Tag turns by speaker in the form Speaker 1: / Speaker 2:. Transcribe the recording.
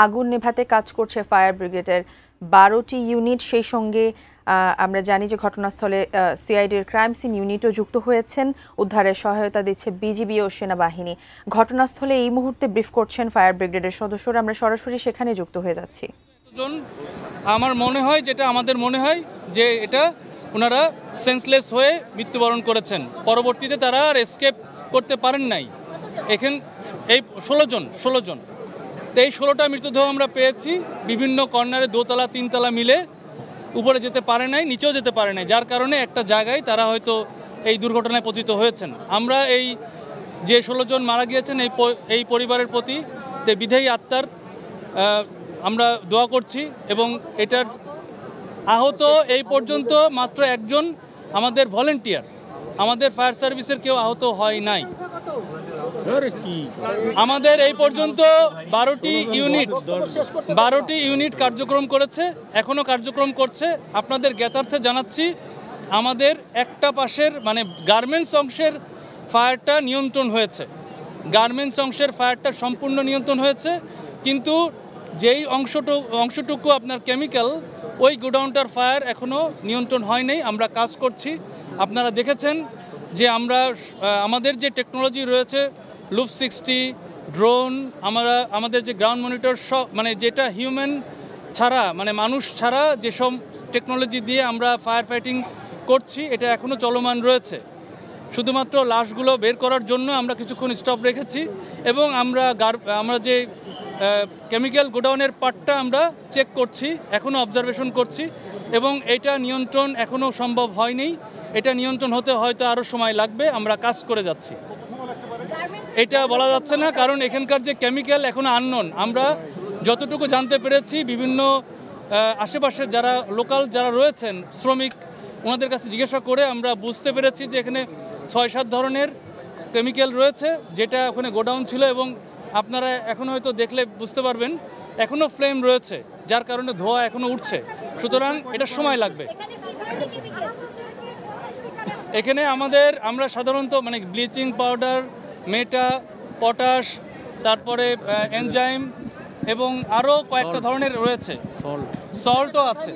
Speaker 1: আগুন নেভাতে কাজ করছে ফায়ার ব্রিগেডের 12টি ইউনিট। সেই সঙ্গে আমরা জানি যে ঘটনাস্থলে সিআইডির ক্রাইম সিন ইউনিটও যুক্ত হয়েছেন। উদ্ধারে সহায়তা দিচ্ছে বিজিবি ও সেনাবাহিনী। ঘটনাস্থলে এই মুহূর্তে ব্রিফ করছেন ফায়ার ব্রিগেডের সদস্যরা। আমরা সরাসরি সেখানে যুক্ত হয়ে যাচ্ছি।
Speaker 2: আমার মনে হয় আমাদের মনে হয় যে এটা ওনারা সেন্সলেস হয়ে মৃত্যুবরণ করেছেন। পরবর্তীতে তারা আর এসকেপ করতে পারেন নাই। এখানে এই 16 জন তো এই 16টা মৃতদেহ আমরা পেয়েছি। বিভিন্ন কর্নারে দোতলা তিনতলা মিলে উপরে যেতে পারে নাই, নিচেও যেতে পারে নাই, যার কারণে একটা জায়গায় তারা হয়তো এই দুর্ঘটনায় পতিত হয়েছেন। আমরা এই যে 16 জন মারা গিয়েছেন এই পরিবারের প্রতি বিধায়ী আত্মার আমরা দোয়া করছি। এবং এটার আহত এই পর্যন্ত মাত্র একজন আমাদের ভলেন্টিয়ার, আমাদের ফায়ার সার্ভিসের কেউ আহত হয় নাই। আমাদের এই পর্যন্ত 12টি ইউনিট কার্যক্রম করেছে, এখনও কার্যক্রম করছে। আপনাদের জ্ঞাতার্থে জানাচ্ছি, আমাদের একটা পাশের মানে গার্মেন্টস অংশের ফায়ারটা নিয়ন্ত্রণ হয়েছে, গার্মেন্টস অংশের ফায়ারটা সম্পূর্ণ নিয়ন্ত্রণ হয়েছে। কিন্তু যেই অংশটুকু আপনার কেমিক্যাল, ওই গোডাউনটার ফায়ার এখনও নিয়ন্ত্রণ হয় নাই। আমরা কাজ করছি। আপনারা দেখেছেন যে আমরা আমাদের যে টেকনোলজি রয়েছে, লুপ 60 ড্রোন, আমাদের যে গ্রাউন্ড মনিটর, সব মানে যেটা হিউম্যান ছাড়া মানে মানুষ ছাড়া যেসব টেকনোলজি দিয়ে আমরা ফায়ার ফাইটিং করছি, এটা এখনও চলমান রয়েছে। শুধুমাত্র লাশগুলো বের করার জন্য আমরা কিছুক্ষণ স্টপ রেখেছি। এবং আমরা যে কেমিক্যাল গোডাউনের পার্টটা আমরা চেক করছি, এখনও অবজারভেশন করছি। এবং এটা নিয়ন্ত্রণ এখনও সম্ভব হয়নি। এটা নিয়ন্ত্রণ হতে হয়তো আরও সময় লাগবে। আমরা কাজ করে যাচ্ছি। এটা বলা যাচ্ছে না, কারণ এখানকার যে কেমিক্যাল এখনও আননোন। আমরা যতটুকু জানতে পেরেছি, বিভিন্ন আশেপাশের যারা লোকাল যারা রয়েছেন শ্রমিক, ওনাদের কাছে জিজ্ঞাসা করে আমরা বুঝতে পেরেছি যে এখানে 6-7 ধরনের কেমিক্যাল রয়েছে, যেটা ওখানে গোডাউন ছিল। এবং আপনারা এখন হয়তো দেখলে বুঝতে পারবেন এখনও ফ্লেম রয়েছে, যার কারণে ধোঁয়া এখনও উঠছে। সুতরাং এটা সময় লাগবে। এখানে আমরা সাধারণত মানে ব্লিচিং পাউডার, মেটা, পটাশ, তারপরে এনজাইম এবং আরও কয়েকটা ধরনের রয়েছে, সল্টও আছে।